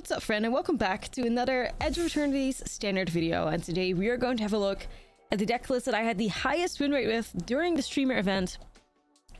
What's up, friend, and welcome back to another Edge of Eternity's standard video. And today we are going to have a look at the deck list that I had the highest win rate with during the streamer event.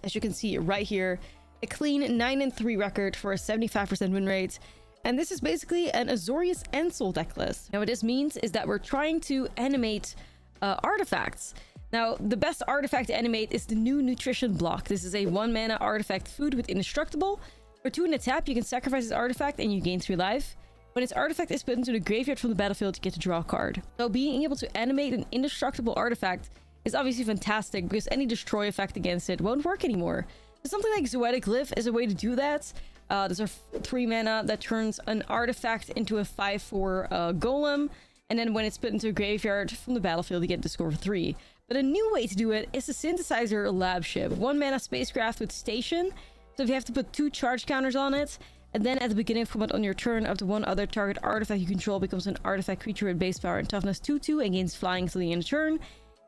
As you can see right here, a clean 9-3 record for a 75% win rate. And this is basically an Azorius ENSOUL deck list. Now what this means is that we're trying to animate artifacts. Now the best artifact to animate is the new nutrition block. This is a 1 mana artifact food with indestructible. For 2 in a tap, you can sacrifice this artifact and you gain 3 life. When its artifact is put into the graveyard from the battlefield, you get to draw a card. So being able to animate an indestructible artifact is obviously fantastic because any destroy effect against it won't work anymore. So something like Zoetic Glyph is a way to do that. There's a 3 mana that turns an artifact into a 5/4 golem. And then when it's put into a graveyard from the battlefield, you get to score 3. But a new way to do it is the Synthesizer Lab Ship. 1 mana spacecraft with station. So if you have to put 2 charge counters on it, and then at the beginning of combat on your turn, up to 1 other target artifact you control becomes an artifact creature with base power and toughness 2/2 and gains flying till the end of the turn.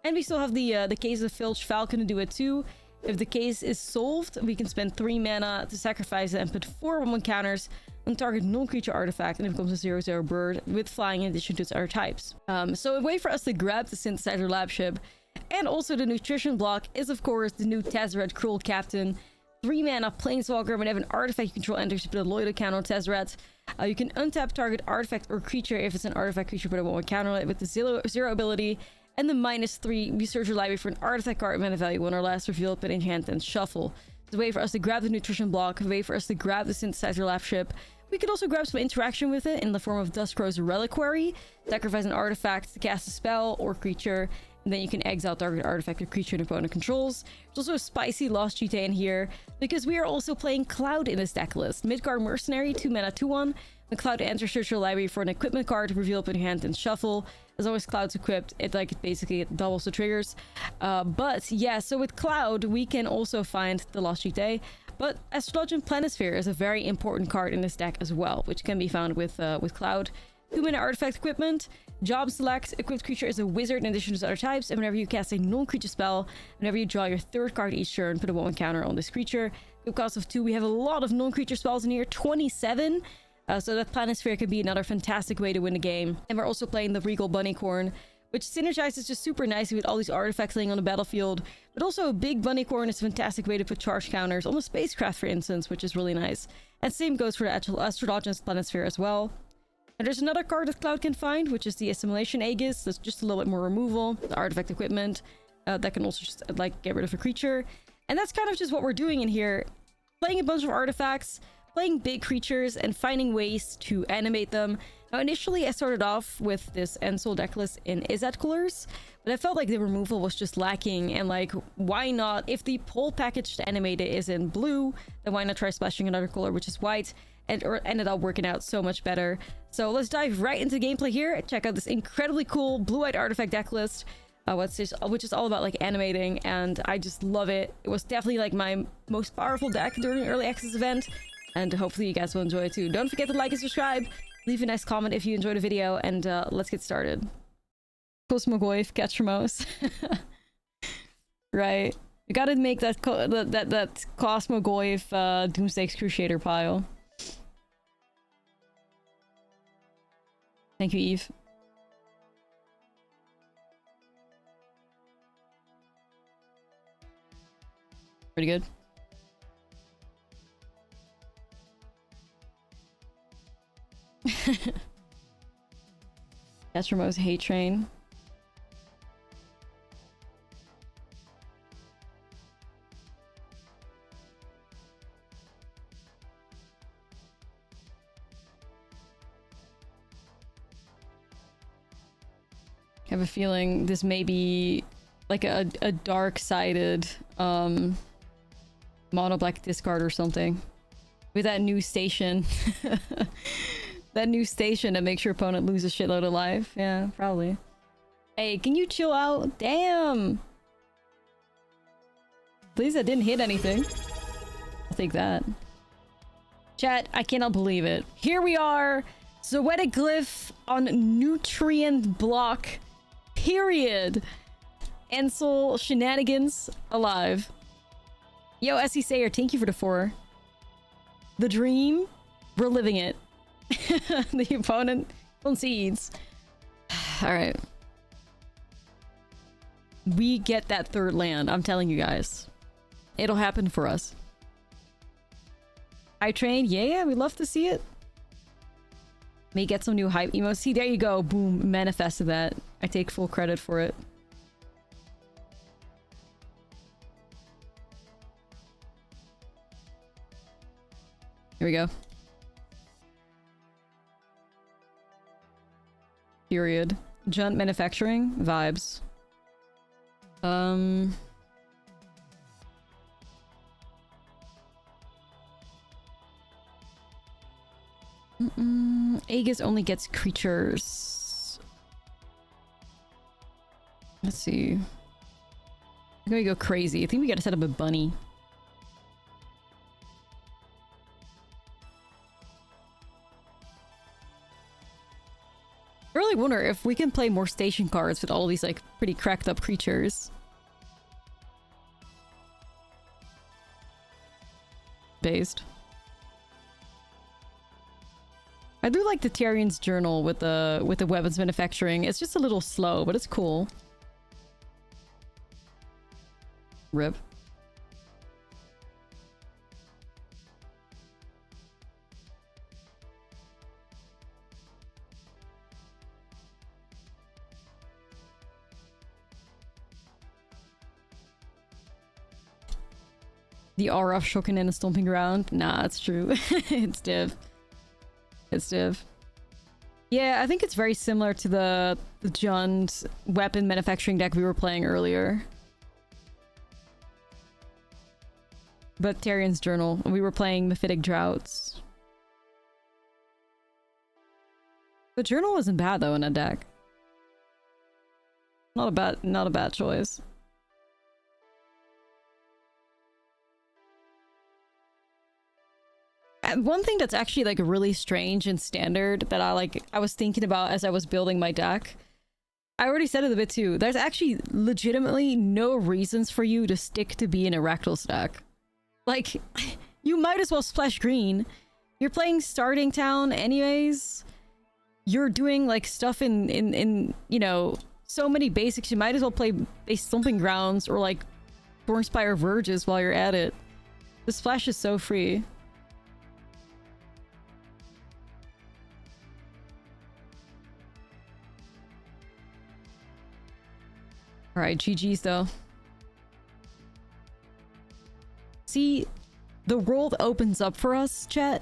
And we still have the case of Filch Falcon to do it too. If the case is solved, we can spend 3 mana to sacrifice it and put 4 1/1 counters on target non-creature artifact, and it becomes a 0/0 bird with flying in addition to its other types. So a way for us to grab the Synthesizer Lab Ship and also the nutrition block is of course the new Tezzeret Cruel Captain. 3 mana planeswalker. Whenever an artifact you control enters, you put a loyalty counter on Tezzeret. You can untap target artifact or creature. If it's an artifact creature, put a 1/1 counter on it with the 0/0 ability. And the -3, we search your library for an artifact card, mana value 1 or less, reveal it, put in hand, and shuffle. It's a way for us to grab the nutrition block, a way for us to grab the Synthesizer Lab Ship. We could also grab some interaction with it in the form of Duskrow's Reliquary. Sacrifice an artifact to cast a spell or creature, and then you can exile target artifact or creature an opponent controls. There's also a spicy Lost GTA in here, because we are also playing Cloud in this deck list. Midgard Mercenary, 2 mana 2/1. When Cloud enters, search your library for an equipment card, reveal it in hand, and shuffle. As long as Cloud's equipped, it basically doubles the triggers. But yeah, so with Cloud, we can also find the Lost GTA. But Ashlizzlle Planisphere is a very important card in this deck as well, which can be found with Cloud. 2 mana artifact equipment. Job select. Equipped creature is a wizard in addition to other types, and whenever you cast a non-creature spell, whenever you draw your 3rd card each turn, put a 1/1 counter on this creature. Equip cost of 2. We have a lot of non-creature spells in here, 27. So that Planisphere could be another fantastic way to win the game. And we're also playing the Regal Bunnycorn, which synergizes just super nicely with all these artifacts laying on the battlefield. But also a big Bunnycorn is a fantastic way to put charge counters on the spacecraft, for instance, which is really nice. And same goes for the Ashlizzle Planisphere as well. And there's another card that Cloud can find, which is the Assimilation Aegis. That's just a little bit more removal. The artifact equipment that can also just get rid of a creature. And that's kind of just what we're doing in here. Playing a bunch of artifacts, playing big creatures, and finding ways to animate them. Now initially I started off with this ENSOUL deck list in Izzet colors, but I felt like the removal was just lacking, and like, why not? If the pull package to animate it is in blue, then why not try splashing another color, which is white? And it ended up working out so much better. So let's dive right into gameplay here and check out this incredibly cool blue-white artifact deck list, which is all about like animating, and I just love it. It was definitely like my most powerful deck during the early access event, and hopefully you guys will enjoy it too. Don't forget to like and subscribe. Leave a nice comment if you enjoyed the video, and let's get started. Cosmogoyf, catch your mouse. Right. You gotta make that Cosmogoyf Doomsday Crusader pile. Thank you, Eve. Pretty good. That's Ramo's hate train. I have a feeling this may be like a dark-sided mono black discard or something. With that new station. That new station that makes your opponent lose a shitload of life. Yeah, probably. Hey, can you chill out? Damn! Please, I didn't hit anything. I'll take that. Chat, I cannot believe it. Here we are! Zoetic Glyph on Nutrient Block. Period. ENSOUL Shenanigans alive. Yo, SC Sayer, thank you for the 4. The dream, we're living it. The opponent concedes. Alright. We get that third land, I'm telling you guys. It'll happen for us. I train, yeah, we'd love to see it. May get some new hype emotes. See, there you go. Boom, manifested that. I take full credit for it. Here we go. Period. Junt manufacturing vibes. Aegis only gets creatures. Let's see. I'm gonna go crazy. I think we gotta set up a bunny. I really wonder if we can play more station cards with all these like pretty cracked up creatures. Based. I do like the Tyrian's Journal with the weapons manufacturing. It's just a little slow, but it's cool. Rip. The aura of Shokin and stomping ground? Nah, it's true. It's div. It's div. Yeah, I think it's very similar to the Jund weapon manufacturing deck we were playing earlier. But Tyrian's Journal, we were playing Mephitic Droughts. The Journal wasn't bad though in that deck. Not a bad choice. One thing that's actually like really strange and standard that I was thinking about as I was building my deck. I already said it a bit too. There's actually legitimately no reasons for you to stick to being a Rakdos deck. Like, you might as well splash green. You're playing Starting Town anyways. You're doing like stuff in you know, so many basics. You might as well play base Stomping Grounds or like Thornspire Verges while you're at it. The splash is so free. Alright, GG's though. See, the world opens up for us, chat,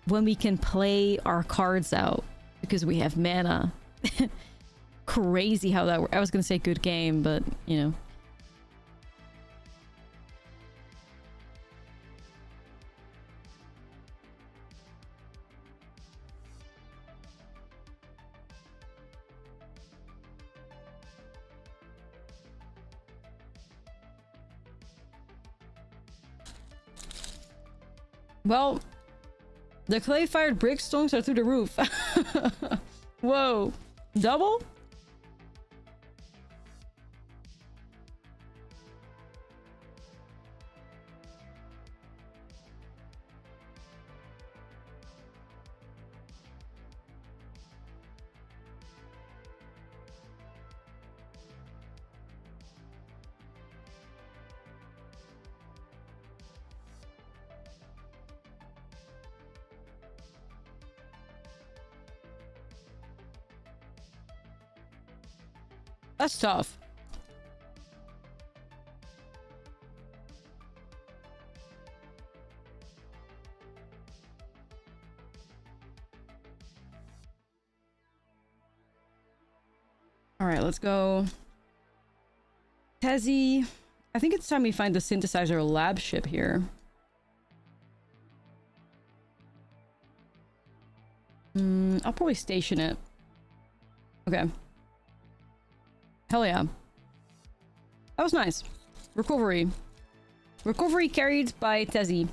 when we can play our cards out. Because we have mana. Crazy how that works. I was gonna say good game, but, you know. Well, the clay-fired brick stones are through the roof. Whoa. Double? That's tough. All right, let's go. Tezzy. I think it's time we find the synthesizer lab ship here. I'll probably station it. Okay. Hell yeah. That was nice. Recovery. Recovery carried by Tezzy.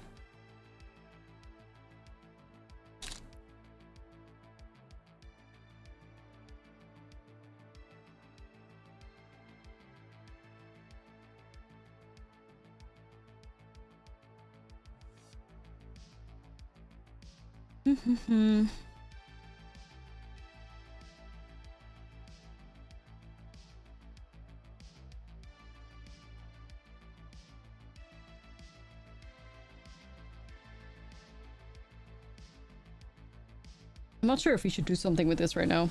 I'm not sure if we should do something with this right now.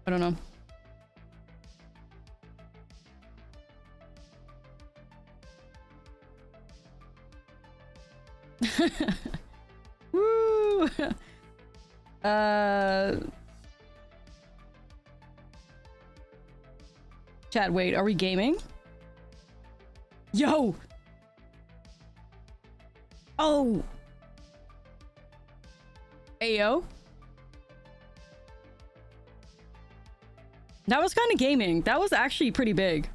I don't know. Woo! Chat, wait, are we gaming? Yo! Oh! Ayo. That was kind of gaming. That was actually pretty big.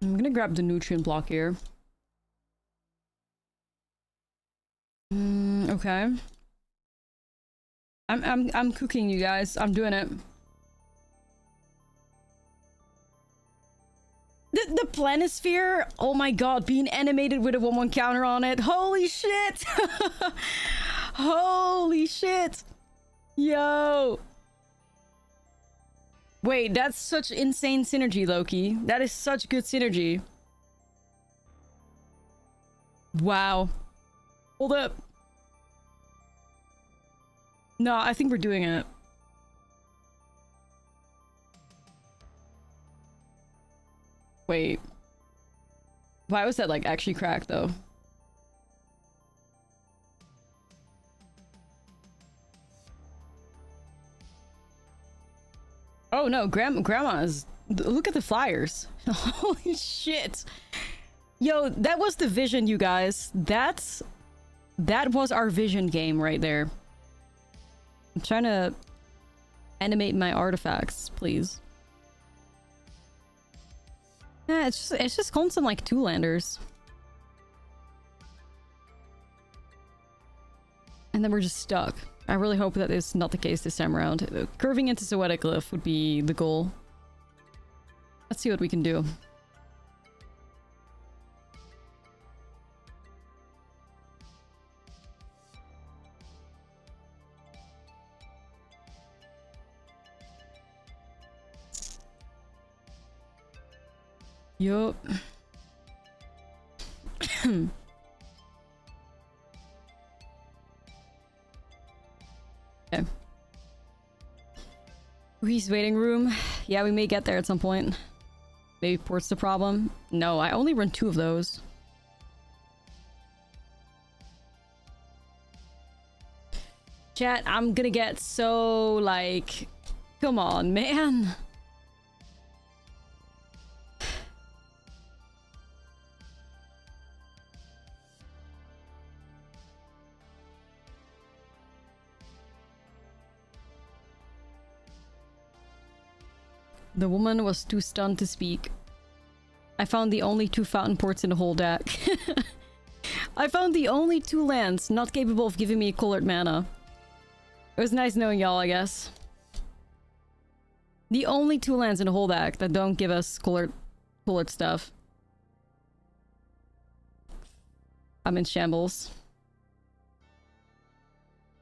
I'm gonna grab the nutrient block here. Okay. I'm cooking, you guys. I'm doing it. The planisphere, oh my god, being animated with a 1/1 counter on it. Holy shit! Holy shit! Yo! Wait, that's such insane synergy, Loki. That is such good synergy. Wow. Hold up. No, I think we're doing it. Wait. Why was that, like, actually cracked, though? Oh, no. Grandma's... Look at the flyers. Holy shit. Yo, that was the vision, you guys. That was our vision game right there. I'm trying to animate my artifacts, please. Yeah, it's just constant, like, two-landers. And then we're just stuck. I really hope that is not the case this time around. Curving into Zoetic Glyph would be the goal. Let's see what we can do. Yup. Okay. Reese waiting room. Yeah, we may get there at some point. Maybe port's the problem. No, I only run 2 of those. Chat, I'm gonna get so, like... Come on, man. The woman was too stunned to speak. I found the only 2 fountain ports in the whole deck. I found the only 2 lands not capable of giving me colored mana. It was nice knowing y'all, I guess. The only 2 lands in the whole deck that don't give us colored stuff. I'm in shambles.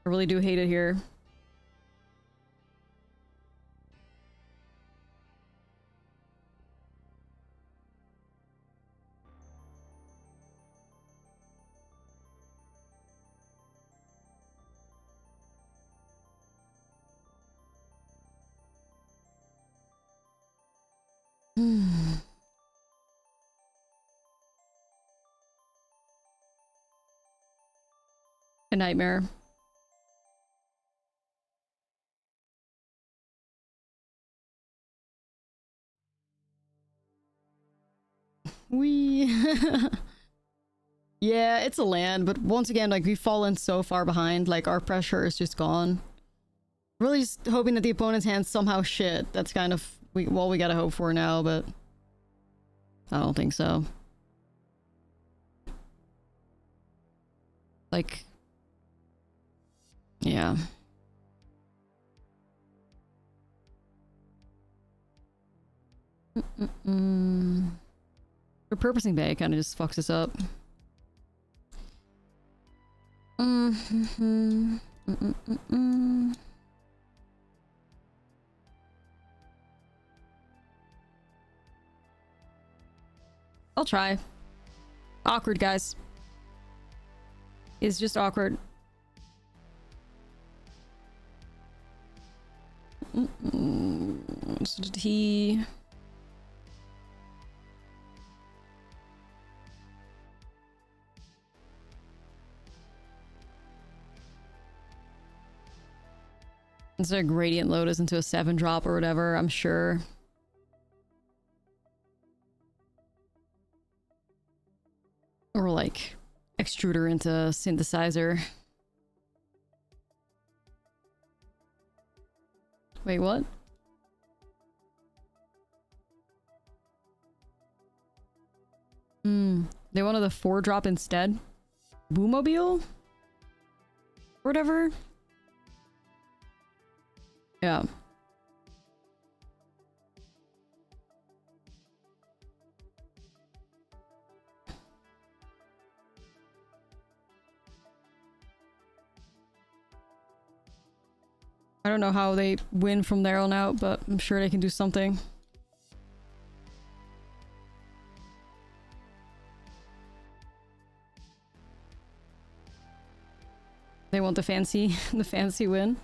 I really do hate it here. A nightmare. Yeah, it's a land, but once again, like, we've fallen so far behind, like, our pressure is just gone. Really just hoping that the opponent's hand's somehow shit. That's kind of what we gotta hope for now, but I don't think so. Like, yeah. Repurposing bay kind of just fucks us up. I'll try. Awkward, guys. It's just awkward. He... It's a gradient lotus into a 7-drop or whatever, I'm sure. Or like extruder into synthesizer. Wait, what? They wanted a 4-drop instead? Boomobile? Or whatever? Yeah. I don't know how they win from there on out, but I'm sure they can do something. They want the fancy win.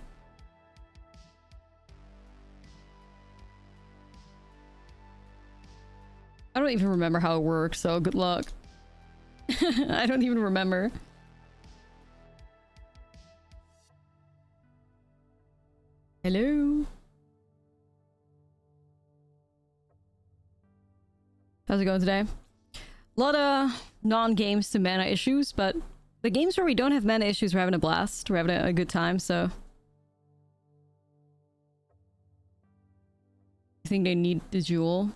I don't even remember how it works, so good luck. I don't even remember. Hello? How's it going today? A lot of non-games to mana issues, but the games where we don't have mana issues, we're having a blast. We're having a good time, so... I think they need the jewel.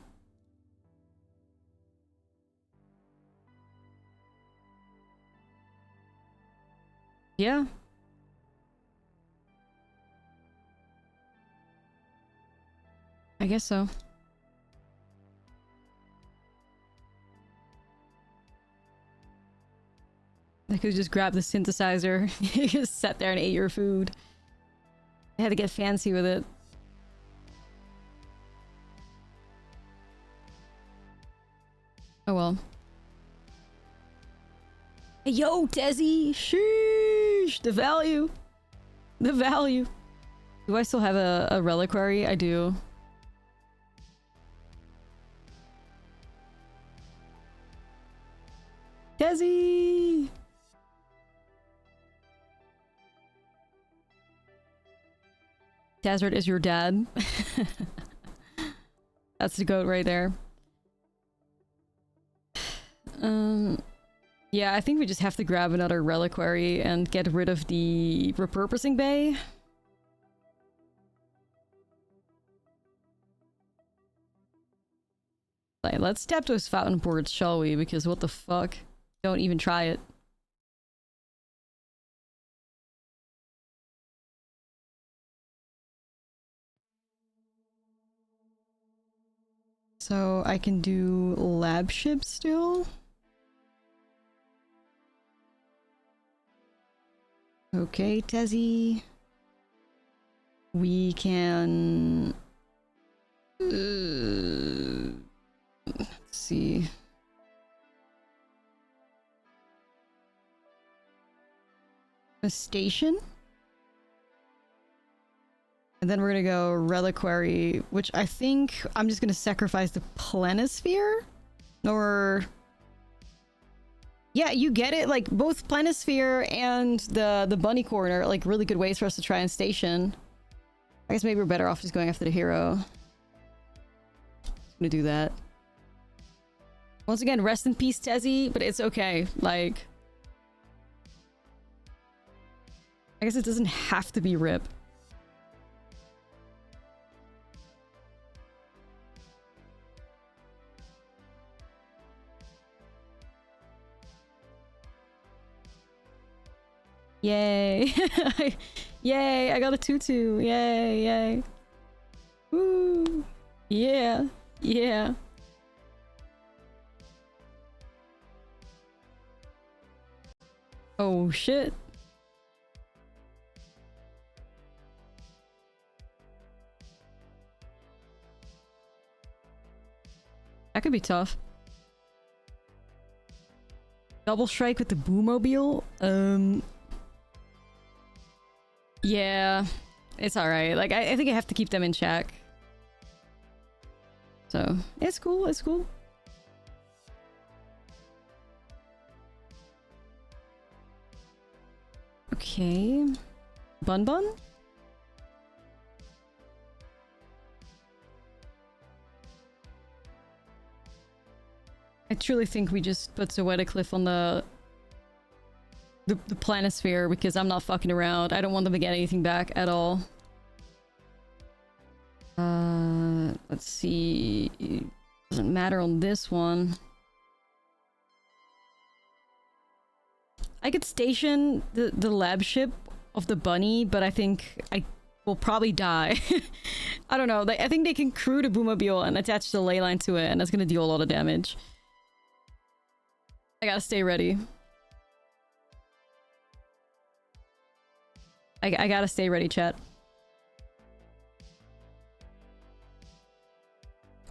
Yeah. I guess so. I could just grab the synthesizer. You just sat there and ate your food. I had to get fancy with it. Oh well. Hey, yo, Tezzy! Sheesh! The value! The value! Do I still have a reliquary? I do. Tezzy! Tezzeret is your dad. That's the goat right there. Yeah, I think we just have to grab another reliquary and get rid of the repurposing bay. Like, let's tap those fountain boards, shall we? Because what the fuck? Don't even try it. So I can do lab ship still. Okay, Tezzy. We can... let's see. A station? And then we're gonna go reliquary, which I think I'm just gonna sacrifice the planisphere? Or... Yeah, you get it. Like, both planisphere and the bunny corner are like really good ways for us to try and station. I guess maybe we're better off just going after the hero. Just gonna do that. Once again, rest in peace, Tezzy, but it's okay. Like... I guess it doesn't have to be RIP. Yay. Yay, I got a 2/2. Yay, yay. Woo. Yeah. Yeah. Oh shit. That could be tough. Double strike with the Boomobile? Yeah. It's alright. Like, I think I have to keep them in check. So, it's cool, it's cool. Okay. Bun Bun? I truly think we just put Zoeticliff on the planisphere because I'm not fucking around. I don't want them to get anything back at all. Let's see. Doesn't matter on this one. I could station the lab ship of the bunny, but I think I will probably die. I don't know. I think they can crew the Boomobile and attach the ley line to it, and that's gonna deal a lot of damage. I gotta stay ready. I gotta stay ready, chat.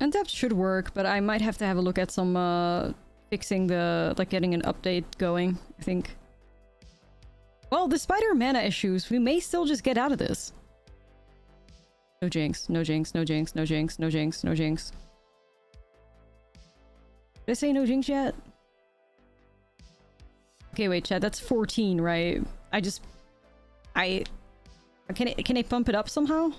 Untapped should work, but I might have to have a look at some fixing the like getting an update going, I think. Well, despite our mana issues, we may still just get out of this. No jinx, no jinx, no jinx, no jinx, no jinx, no jinx. Did I say no jinx yet? Okay, wait, chat, that's 14, right? Can I pump it up somehow?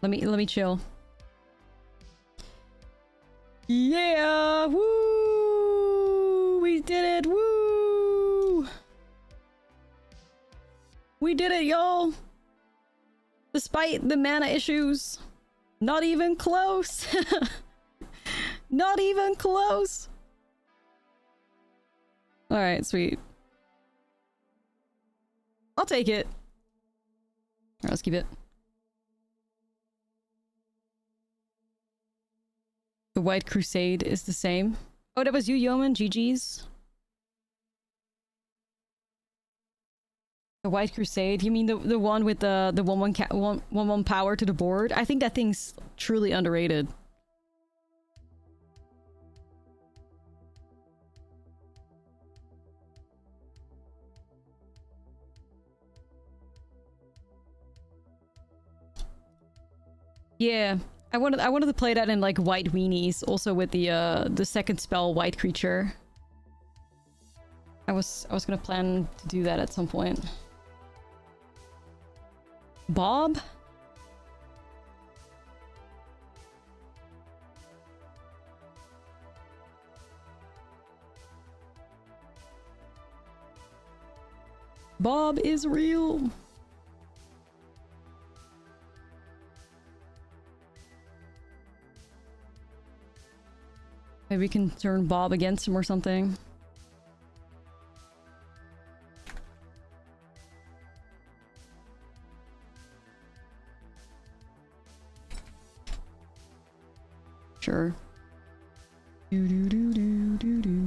Let me chill. Yeah! Woo! We did it! Woo! We did it, y'all! Despite the mana issues. Not even close! Not even close! Alright, sweet. I'll take it. Alright, let's keep it. The White Crusade is the same. Oh, that was you, Yeoman? GG's? The White Crusade? You mean the one with the 1/1 power to the board? I think that thing's truly underrated. Yeah, I wanted to play that in like white weenies, also with the second spell white creature. I was gonna plan to do that at some point. Bob? Bob is real. Maybe we can turn Bob against him or something. Sure. Do do do do do do.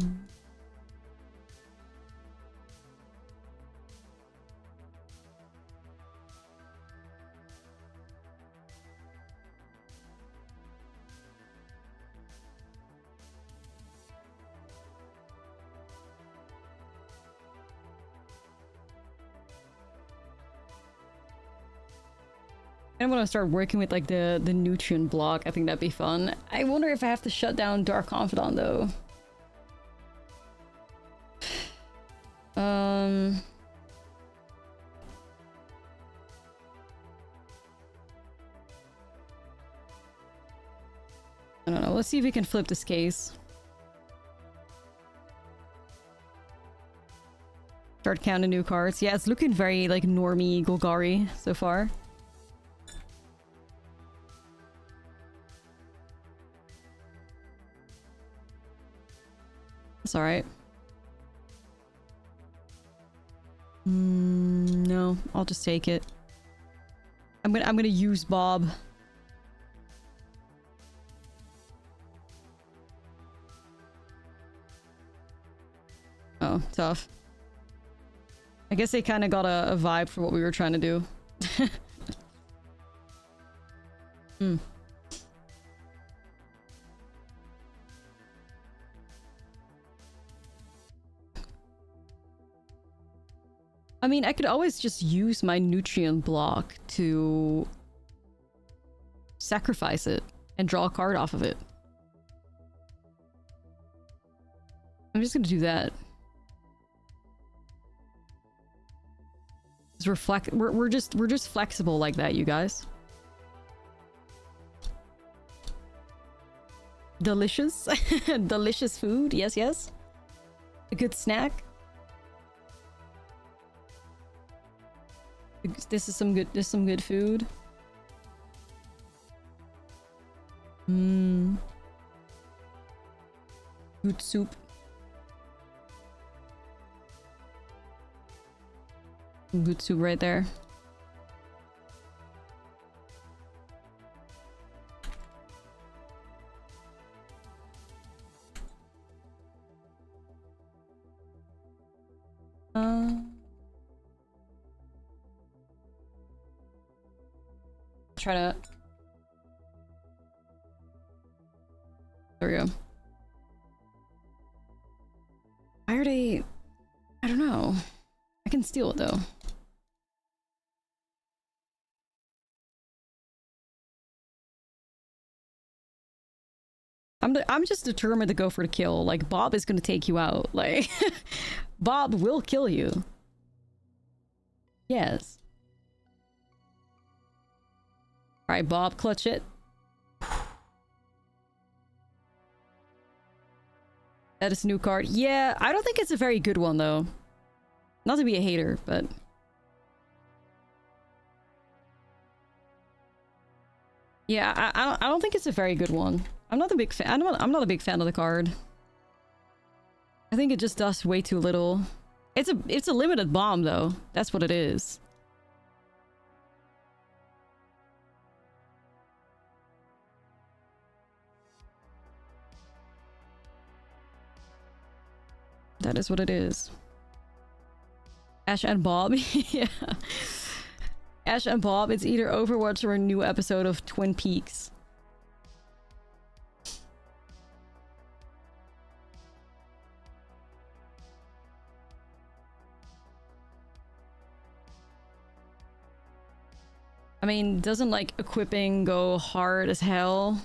I want to start working with like the nutrient block. I think that'd be fun. I wonder if I have to shut down Dark Confidant though. I don't know. Let's see if we can flip this case. Start counting new cards. Yeah, it's looking very like normie Golgari so far. That's alright. No, I'll just take it. I'm gonna use Bob. Oh, tough. I guess they kind of got a vibe for what we were trying to do. I mean, I could always just use my nutrient block to sacrifice it and draw a card off of it. I'm just gonna do that. We're just flexible like that, you guys. Delicious. Delicious food. Yes, yes. A good snack. This is some good food. Good soup. Good soup right there. Try to... There we go. Why are they... I don't know. I can steal it though. I'm just determined to go for the kill. Like, Bob is gonna take you out. Like, Bob will kill you. Yes. Alright, Bob, clutch it. That is a new card. Yeah, I don't think it's a very good one, though. Not to be a hater, but... Yeah, I don't think it's a very good one. I'm not a big fan. I'm not a big fan of the card. I think it just does way too little. It's a limited bomb though. That's what it is. That is what it is. Ash and Bob. Yeah. Ash and Bob, it's either Overwatch or a new episode of Twin Peaks. I mean, doesn't like equipping go hard as hell?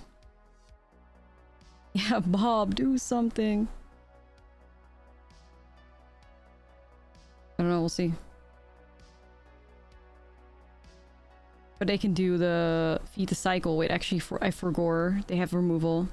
Yeah, Bob, do something. I don't know, we'll see. But they can do the feed the cycle. Wait, actually, I forgot. They have removal.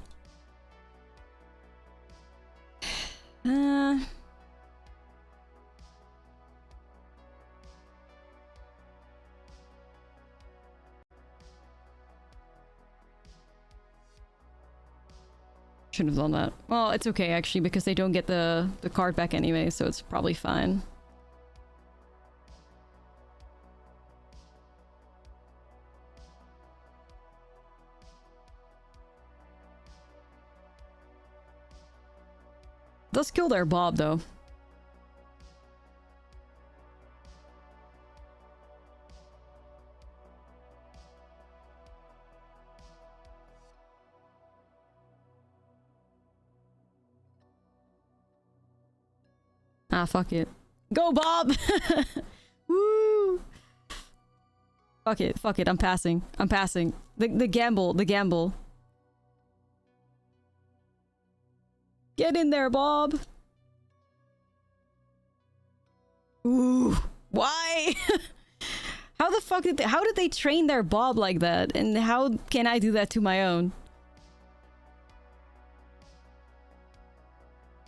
Should have done that. Well, it's okay actually because they don't get the card back anyway, so it's probably fine. Does kill their Bob though. Ah, fuck it. Go, Bob! Woo! Fuck it, I'm passing. I'm passing. The gamble. Get in there, Bob! Ooh, why? How the fuck how did they train their Bob like that? And how can I do that to my own?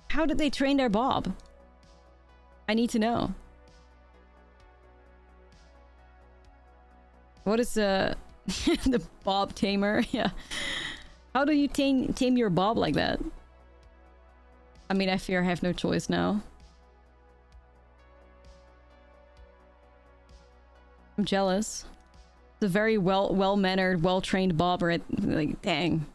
How did they train their Bob? I need to know. What is the Bob tamer? Yeah. How do you tame your Bob like that? I mean, I fear I have no choice now. I'm jealous. It's a very well-mannered, well-trained bobber. Like, dang.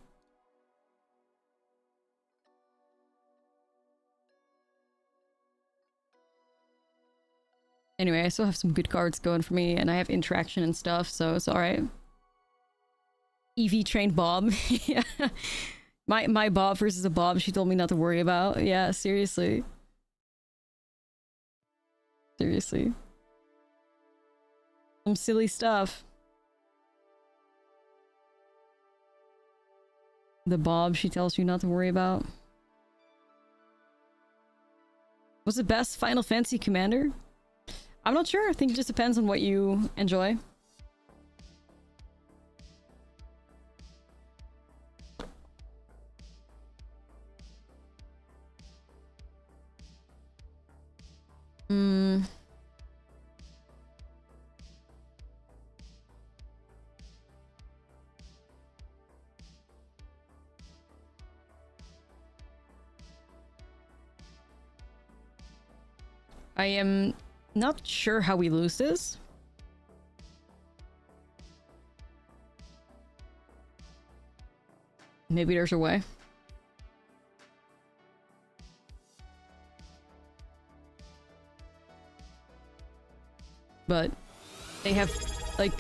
Anyway, I still have some good cards going for me, and I have interaction and stuff, so it's alright. EV trained Bob. Yeah. My Bob versus a Bob she told me not to worry about. Yeah, seriously. Seriously. Some silly stuff. The Bob she tells you not to worry about. What's the best Final Fantasy commander? I'm not sure. I think it just depends on what you enjoy. I am not sure how we lose this. Maybe there's a way. But they have, like...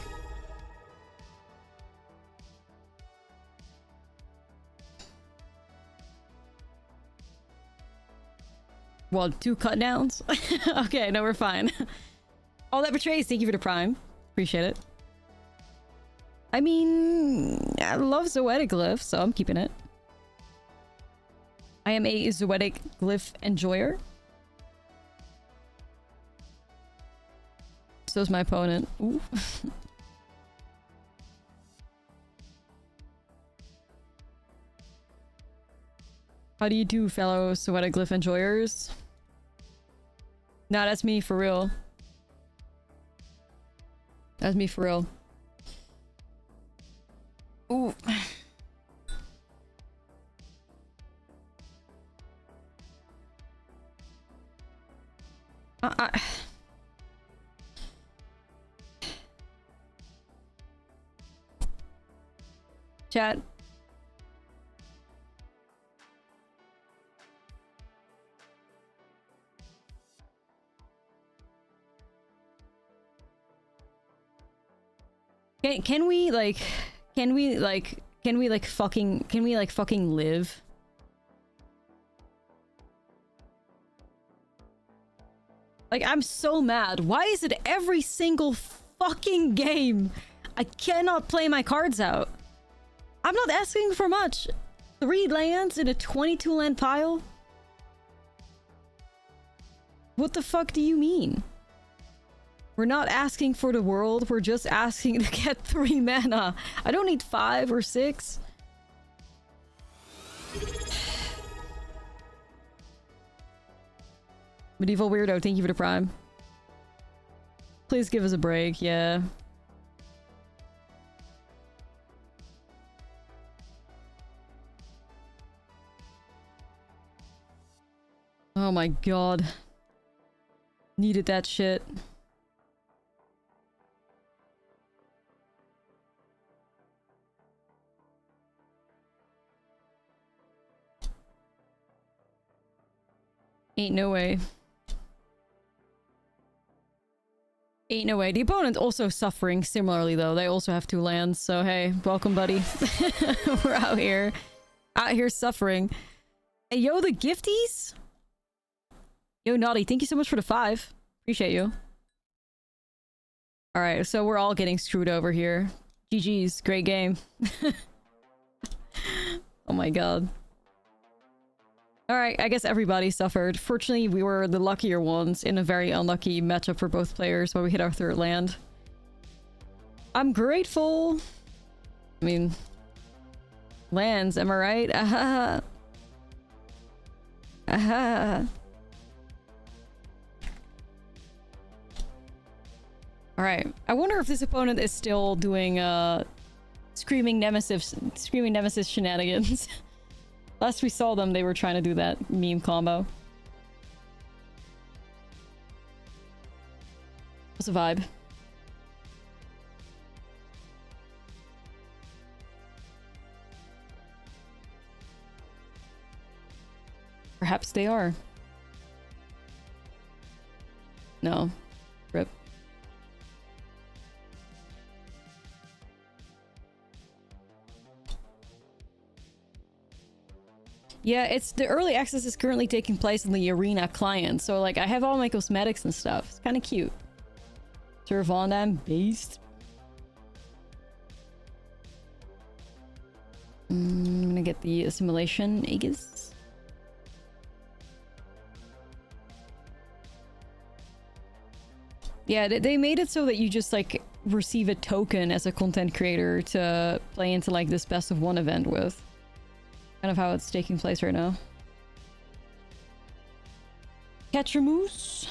Well, 2 cut downs? Okay, no, we're fine. All that betrays, thank you for the prime. Appreciate it. I mean, I love Zoetic Glyph, so I'm keeping it. I am a Zoetic Glyph enjoyer. So is my opponent. Ooh. How do you do, fellow Zoetic Glyph enjoyers? No, that's me for real. That's me for real. Ooh. Chat. Can we fucking live? Like, I'm so mad. Why is it every single fucking game I cannot play my cards out? I'm not asking for much. 3 lands in a 22 land pile? What the fuck do you mean? We're not asking for the world, we're just asking to get 3 mana. I don't need 5 or 6. Medieval Weirdo, thank you for the prime. Please give us a break, yeah. Oh my god. Needed that shit. Ain't no way. Ain't no way. The opponent's also suffering similarly, though. They also have 2 lands, so hey, welcome, buddy. We're out here suffering. Hey, yo, the gifties? Yo, Naughty, thank you so much for the 5. Appreciate you. Alright, so we're all getting screwed over here. GG's, great game. Oh my god. Alright, I guess everybody suffered. Fortunately, we were the luckier ones in a very unlucky matchup for both players where we hit our 3rd land. I'm grateful. I mean, lands, am I right? Aha. Aha. Alright, I wonder if this opponent is still doing Screaming Nemesis shenanigans. Last we saw them, they were trying to do that meme combo. What's a vibe? Perhaps they are. No. Rip. Yeah, it's the early access is currently taking place on the Arena client, so like I have all my cosmetics and stuff. It's kind of cute. Sir Vondam based. I'm gonna get the assimilation Aegis. Yeah, they made it so that you just like receive a token as a content creator to play into like this best of one event with. Kind of how it's taking place right now. Catch your moose.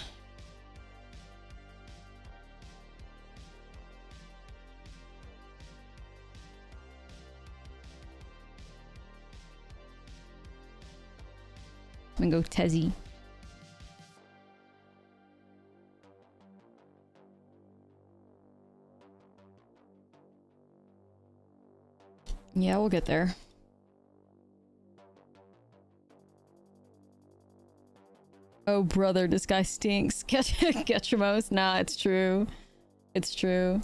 I'm gonna go Tezzy. Yeah, we'll get there. Oh brother, this guy stinks. Get your most. Nah, it's true. It's true.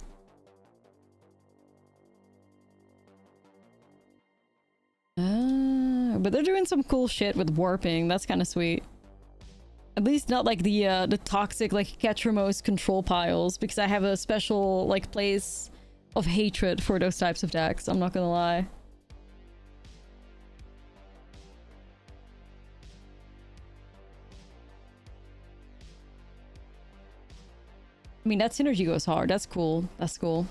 But they're doing some cool shit with warping. That's kind of sweet. At least not like the toxic like Ketramos control piles, because I have a special like place of hatred for those types of decks. I'm not gonna lie. I mean, that synergy goes hard. That's cool. That's cool.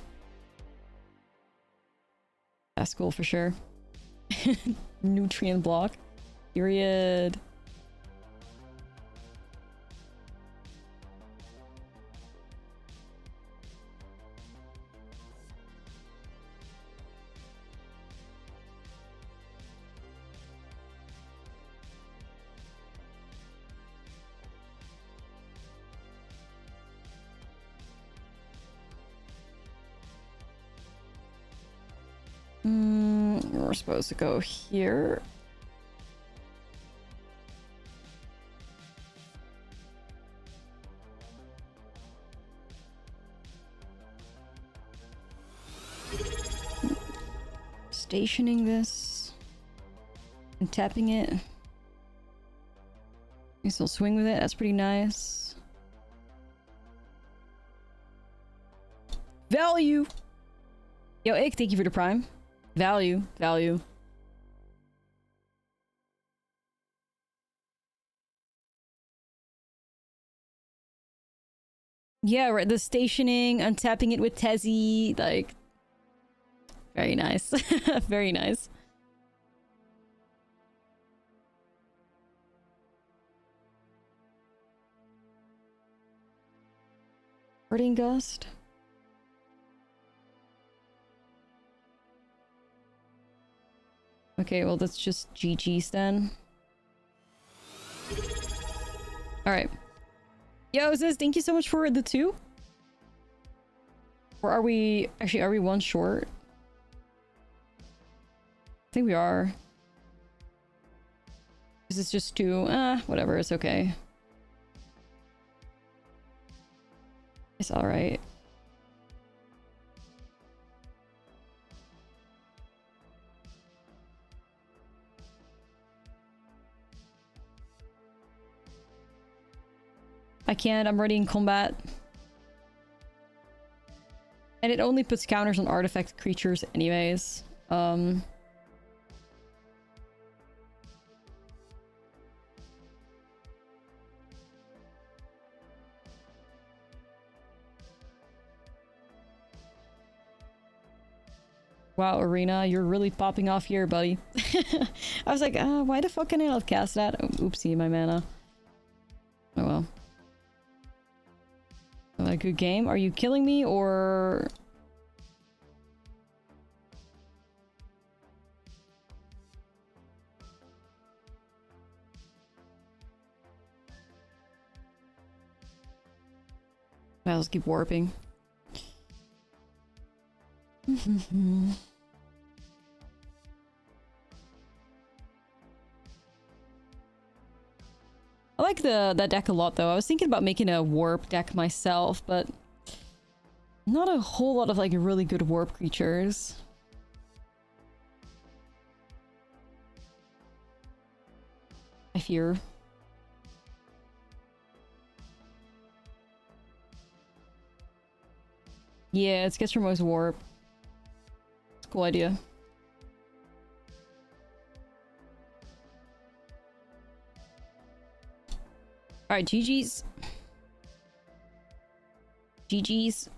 That's cool for sure. Nutrient block. Period. We're supposed to go here. Stationing this and tapping it. You still swing with it. That's pretty nice. Value. Yo, Ick, thank you for the prime. Value, value. Yeah, right. The stationing, untapping it with Tezzy, like, very nice. Very nice. Parting Gust. Okay, well, that's just GG's then. Alright. Yo, Ziz, thank you so much for the 2. Or are we... Actually, are we 1 short? I think we are. This is just 2. Whatever, it's okay. It's alright. I can't, I'm already in combat. And it only puts counters on artifact creatures anyways. Wow, Arena, you're really popping off here, buddy. I was like, why the fuck can I not cast that? Oh, oopsie, my mana. Oh well. A good game. Are you killing me or... Well, let's keep warping. I like that deck a lot, though. I was thinking about making a warp deck myself, but not a whole lot of like really good warp creatures. I fear. Yeah, it's Gestremo's warp. It's a cool idea. Alright, GG's. GG's.